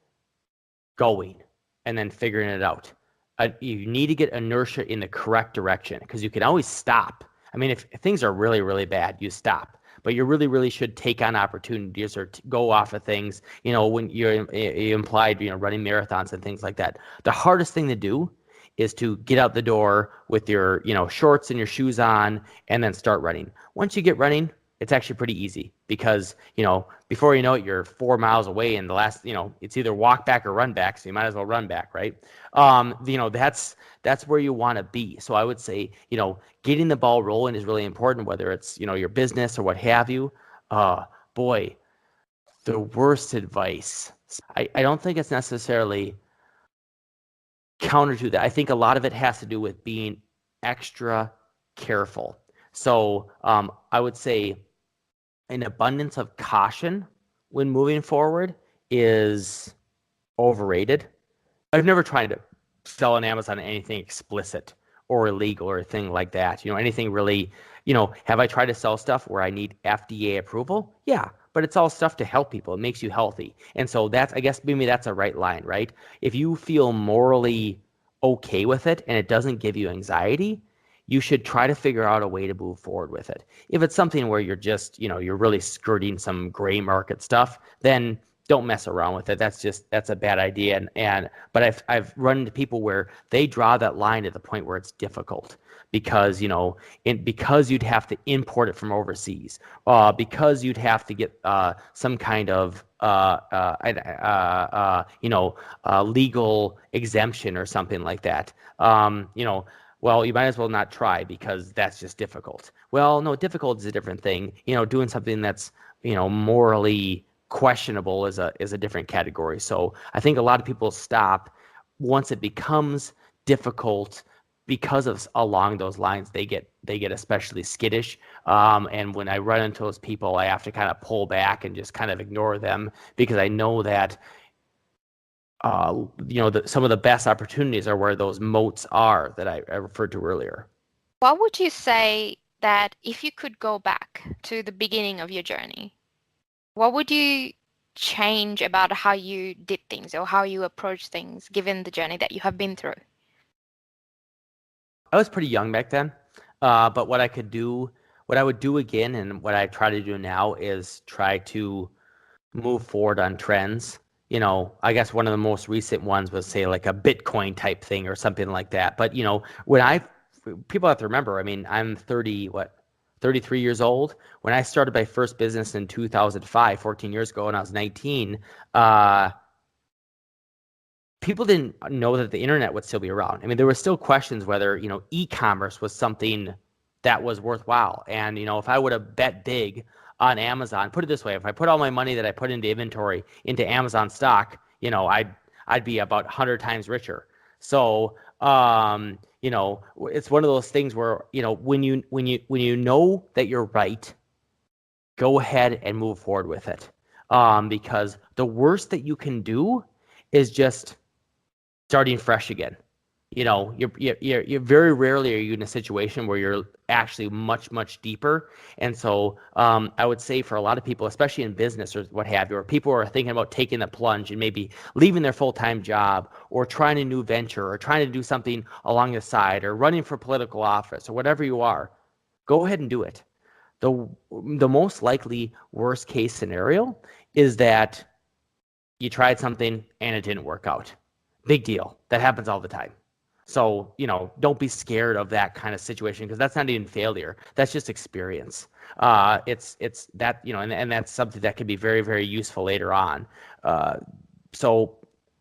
going and then figuring it out. You need to get inertia in the correct direction, because you can always stop. I mean, if things are really, really bad, you stop. But you really, really should take on opportunities or go off of things, when you implied, running marathons and things like that. The hardest thing to do is to get out the door with your, shorts and your shoes on and then start running. Once you get running, it's actually pretty easy, because, before you know it, you're 4 miles away, and the last, it's either walk back or run back. So you might as well run back, right? That's where you want to be. So I would say, getting the ball rolling is really important, whether it's, your business or what have you. Boy, the worst advice. I don't think it's necessarily counter to that. I think a lot of it has to do with being extra careful. So I would say an abundance of caution when moving forward is overrated. I've never tried to sell on Amazon anything explicit or illegal or a thing like that. Anything really, have I tried to sell stuff where I need FDA approval? Yeah, but it's all stuff to help people. It makes you healthy. And so I guess maybe that's a right line, right? If you feel morally okay with it and it doesn't give you anxiety, you should try to figure out a way to move forward with it. If it's something where you're just, you're really skirting some gray market stuff, then don't mess around with it. That's a bad idea. But I've run into people where they draw that line to the point where it's difficult, because, because you'd have to import it from overseas, because you'd have to get some kind of legal exemption or something like that. Well, you might as well not try, because that's just difficult. Well, no, difficult is a different thing. Doing something that's, morally questionable is a different category. So I think a lot of people stop once it becomes difficult, because of along those lines, they get especially skittish. And when I run into those people, I have to kind of pull back and just kind of ignore them, because I know that some of the best opportunities are where those moats are that I referred to earlier. What would you say that if you could go back to the beginning of your journey, what would you change about how you did things or how you approach things, given the journey that you have been through? I was pretty young back then, but what I would do again, and what I try to do now, is try to move forward on trends. I guess one of the most recent ones was, say, like a Bitcoin type thing or something like that. But, people have to remember, I mean, I'm 33 years old. When I started my first business in 2005, 14 years ago, when I was 19, people didn't know that the internet would still be around. I mean, there were still questions whether, e-commerce was something that was worthwhile. And, if I would have bet big on Amazon, put it this way, if I put all my money that I put into inventory into Amazon stock, I'd be about 100 times richer. So, it's one of those things where, when you know that you're right, go ahead and move forward with it. Because the worst that you can do is just starting fresh again. You're very rarely are you in a situation where you're actually much, much deeper. And so I would say for a lot of people, especially in business or what have you, or people who are thinking about taking the plunge and maybe leaving their full-time job, or trying a new venture, or trying to do something along the side, or running for political office, or whatever you are, go ahead and do it. The most likely worst case scenario is that you tried something and it didn't work out. Big deal. That happens all the time. So, don't be scared of that kind of situation, because that's not even failure. That's just experience. It's that, and that's something that can be very, very useful later on. So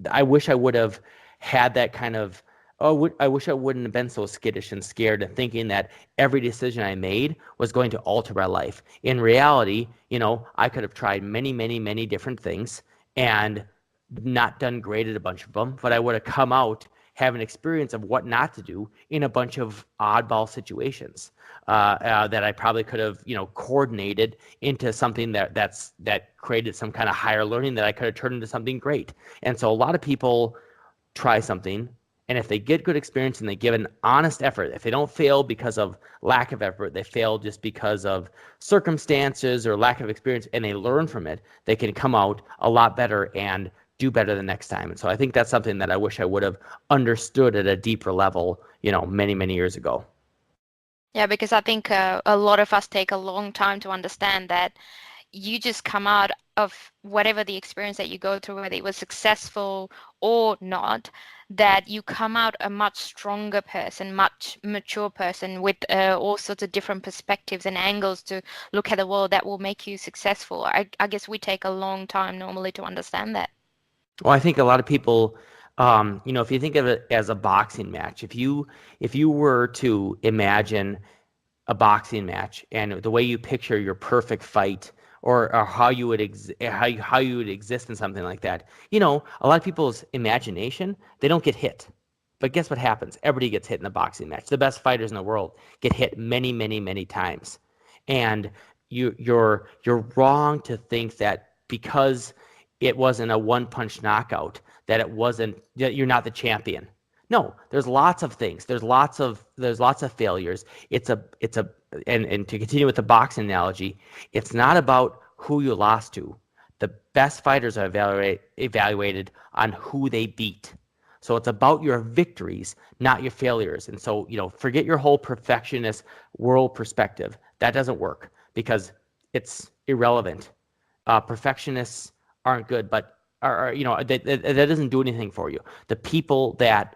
I wish I would have had that kind of oh, I wish I wouldn't have been so skittish and scared and thinking that every decision I made was going to alter my life. In reality, I could have tried many, many, many different things and not done great at a bunch of them, but I would have come out have an experience of what not to do in a bunch of oddball situations that I probably could have, coordinated into something that created some kind of higher learning that I could have turned into something great. And so a lot of people try something, and if they get good experience and they give an honest effort, if they don't fail because of lack of effort, they fail just because of circumstances or lack of experience, and they learn from it, they can come out a lot better and do better the next time. And so I think that's something that I wish I would have understood at a deeper level, many, many years ago. Yeah, because I think a lot of us take a long time to understand that you just come out of whatever the experience that you go through, whether it was successful or not, that you come out a much stronger person, much mature person with all sorts of different perspectives and angles to look at the world that will make you successful. I guess we take a long time normally to understand that. Well, I think a lot of people, if you think of it as a boxing match, if you were to imagine a boxing match and the way you picture your perfect fight or how you would how you would exist in something like that. A lot of people's imagination, they don't get hit. But guess what happens? Everybody gets hit in a boxing match. The best fighters in the world get hit many, many, many times. And you're wrong to think that because it wasn't a one punch knockout that you're not the champion. No, there's lots of things. There's lots of failures. And to continue with the boxing analogy, it's not about who you lost to. The best fighters are evaluated on who they beat. So it's about your victories, not your failures. And so, forget your whole perfectionist world perspective. That doesn't work because it's irrelevant. Perfectionists aren't good, but that doesn't do anything for you. The people that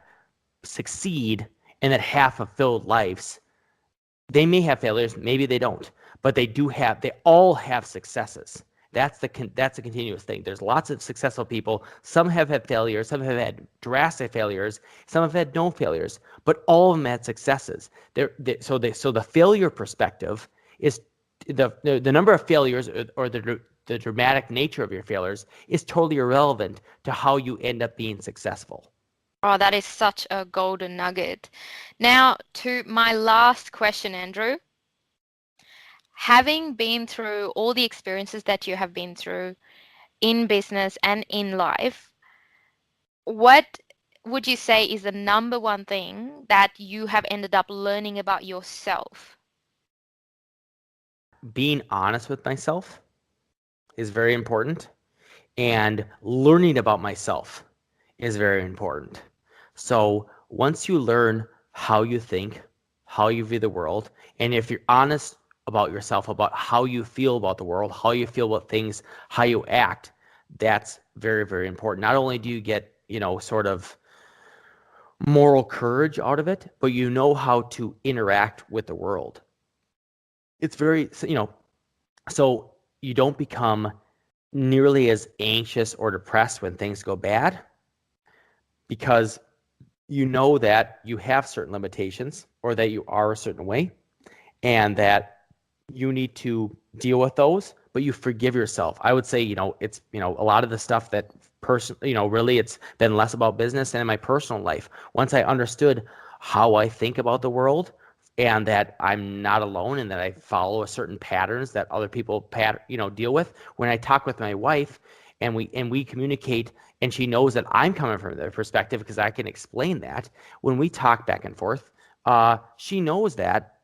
succeed and that have fulfilled lives, they may have failures, maybe they don't, but they all have successes. That's a continuous thing. There's lots of successful people. Some have had failures, some have had drastic failures, some have had no failures, but all of them had successes. So the failure perspective is the number of failures or the dramatic nature of your failures is totally irrelevant to how you end up being successful. Oh, that is such a golden nugget. Now, to my last question, Andrew. Having been through all the experiences that you have been through in business and in life, what would you say is the number one thing that you have ended up learning about yourself? Being honest with myself is very important, and learning about myself is very important. So once you learn how you think, how you view the world, and if you're honest about yourself, about how you feel about the world, how you feel about things, how you act, that's very, very important. Not only do you get, sort of moral courage out of it, but you know how to interact with the world. It's very, so you don't become nearly as anxious or depressed when things go bad because you know that you have certain limitations or that you are a certain way and that you need to deal with those, but you forgive yourself. I would say, it's, a lot of the stuff that really it's been less about business and in my personal life. Once I understood how I think about the world and that I'm not alone and that I follow a certain patterns that other people deal with. When I talk with my wife and we communicate and she knows that I'm coming from their perspective because I can explain that. When we talk back and forth, she knows that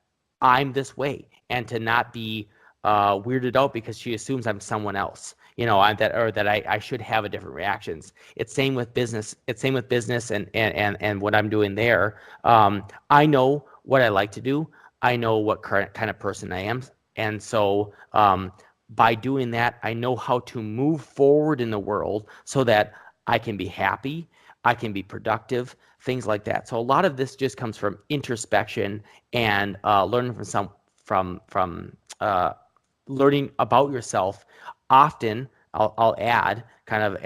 I'm this way and to not be weirded out because she assumes I'm someone else, that I should have a different reactions. It's same with business. It's same with business and what I'm doing there. I know what I like to do. I know what kind of person I am. And so by doing that, I know how to move forward in the world so that I can be happy, I can be productive, things like that. So a lot of this just comes from introspection and learning from learning about yourself. Often, I'll add, kind of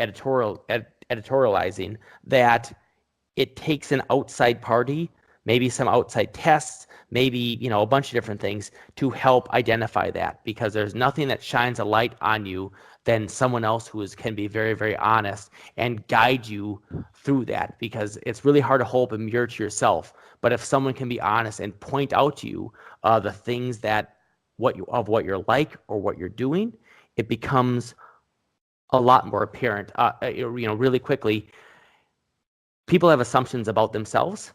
editorializing that it takes an outside party, maybe some outside tests, maybe, a bunch of different things to help identify that, because there's nothing that shines a light on you than someone else who can be very, very honest and guide you through that, because it's really hard to hold a mirror to yourself. But if someone can be honest and point out to you the things that what you're like or what you're doing, it becomes a lot more apparent. Really quickly, people have assumptions about themselves.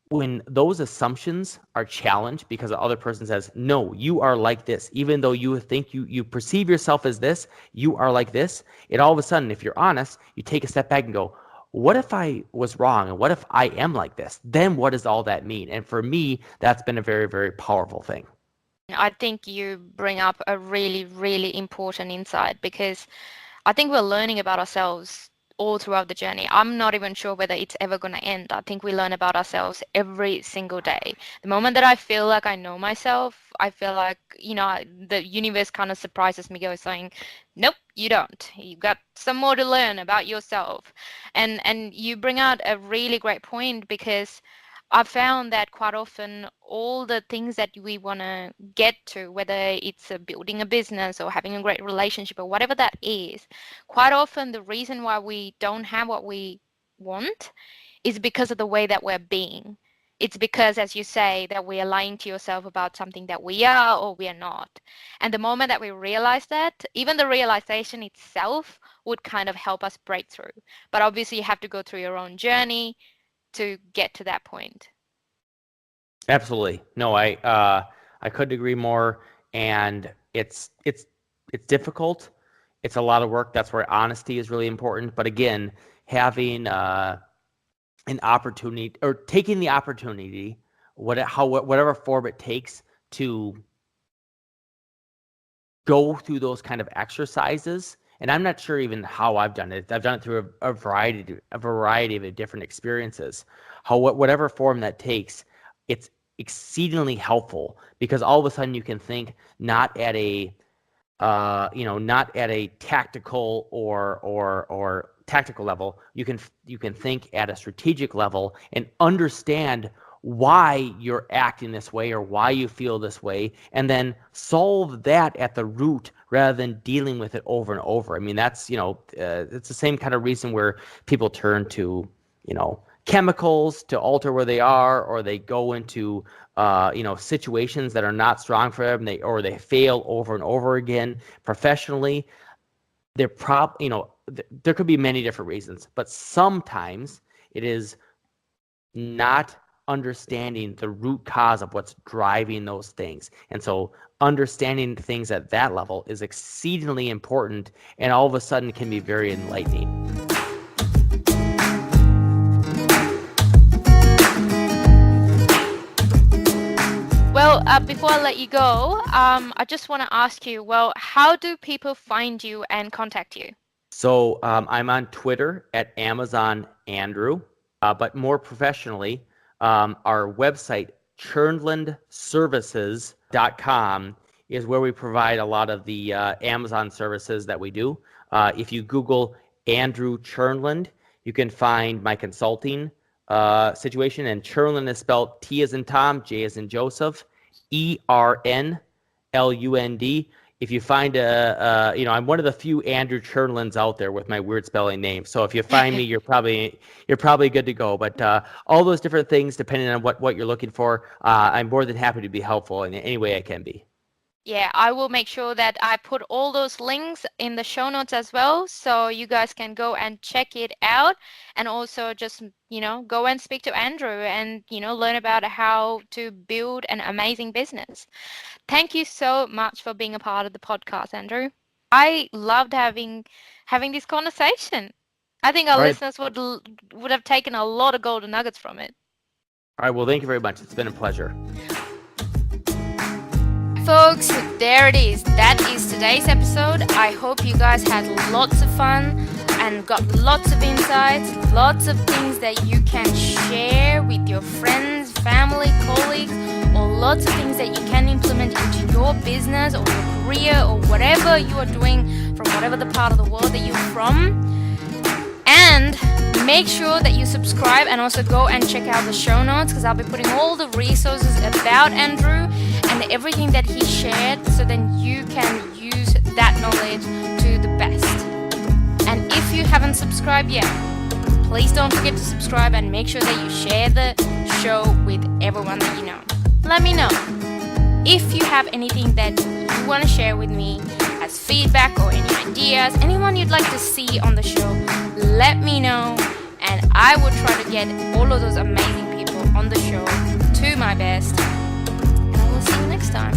When those assumptions are challenged because the other person says, no, you are like this, even though you think you perceive yourself as this, you are like this, it all of a sudden, if you're honest, you take a step back and go, what if I was wrong? And what if I am like this? Then what does all that mean? And for me, that's been a very, very powerful thing. I think you bring up a really, really important insight, because I think we're learning about ourselves all throughout the journey. I'm not even sure whether it's ever going to end. I think we learn about ourselves every single day. The moment that I feel like I know myself, I feel like, the universe kind of surprises me, saying, nope, you don't. You got some more to learn about yourself. And you bring out a really great point, because I've found that quite often all the things that we want to get to, whether it's building a business or having a great relationship or whatever that is, quite often the reason why we don't have what we want is because of the way that we're being. It's because, as you say, that we are lying to yourself about something that we are or we are not. And the moment that we realize that, even the realization itself would kind of help us break through. But obviously, you have to go through your own journey to get to that point. Absolutely. No, I couldn't agree more. And it's difficult. It's a lot of work. That's where honesty is really important. But again, having an opportunity, or taking the opportunity, whatever form it takes, to go through those kind of exercises. And I'm not sure even how I've done it. I've done it through a variety of different experiences. Whatever form that takes, it's exceedingly helpful, because all of a sudden you can think not at a tactical or tactical level. You can think at a strategic level and understand why you're acting this way or why you feel this way, and then solve that at the root rather than dealing with it over and over. I mean, that's, it's the same kind of reason where people turn to, chemicals to alter where they are, or they go into, situations that are not strong for them, they fail over and over again professionally. There could be many different reasons, but sometimes it is not understanding the root cause of what's driving those things. And so understanding things at that level is exceedingly important, and all of a sudden can be very enlightening. Well, before I let you go, I just want to ask you, how do people find you and contact you? So I'm on Twitter at Amazon Andrew, but more professionally, our website, tjernlundservices.com, is where we provide a lot of the Amazon services that we do. If you Google Andrew Tjernlund, you can find my consulting situation. And Tjernlund is spelled T as in Tom, J as in Joseph, ERNLUND. If you find I'm one of the few Andrew Tjernlunds out there with my weird spelling name. So if you find me, you're probably good to go. But all those different things, depending on what you're looking for, I'm more than happy to be helpful in any way I can be. Yeah, I will make sure that I put all those links in the show notes as well, so you guys can go and check it out, and also just, go and speak to Andrew and, learn about how to build an amazing business. Thank you so much for being a part of the podcast, Andrew. I loved having this conversation. I think our listeners would have taken a lot of golden nuggets from it. All right, well, thank you very much. It's been a pleasure. Folks, there it is. That is today's episode. I hope you guys had lots of fun and got lots of insights, lots of things that you can share with your friends, family, colleagues, or lots of things that you can implement into your business or your career or whatever you are doing from whatever the part of the world that you're from. And And make sure that you subscribe and also go and check out the show notes, because I'll be putting all the resources about Andrew and everything that he shared, so then you can use that knowledge to the best. And if you haven't subscribed yet, please don't forget to subscribe and make sure that you share the show with everyone that you know. Let me know if you have anything that you want to share with me as feedback or any ideas, anyone you'd like to see on the show. Let me know, and I will try to get all of those amazing people on the show to my best. And I will see you next time.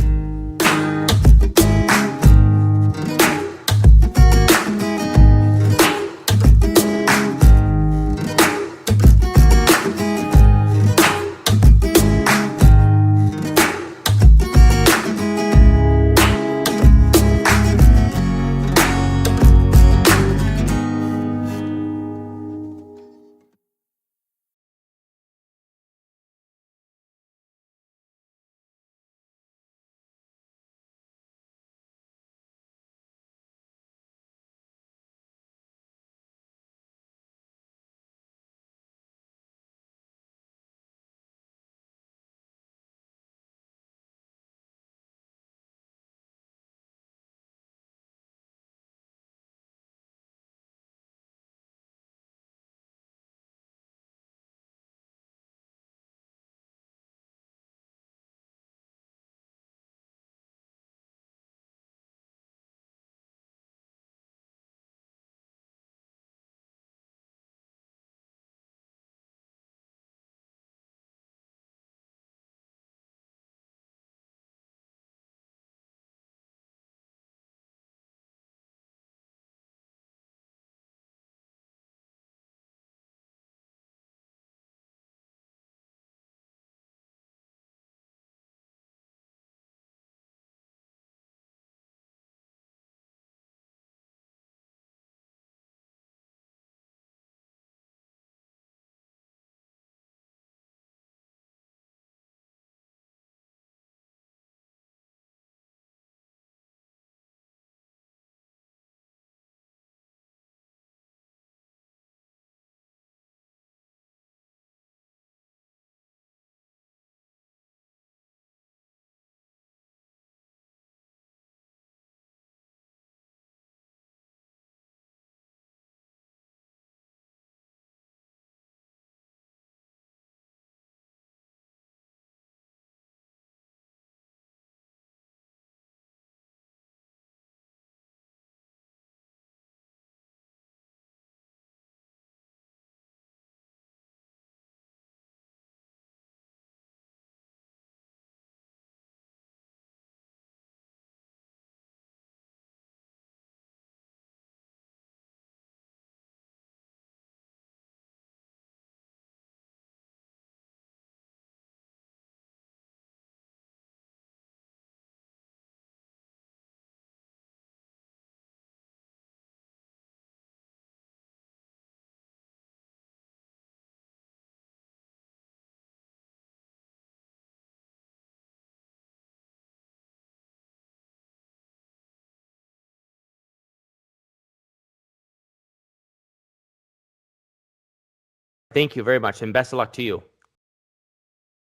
Thank you very much, and best of luck to you.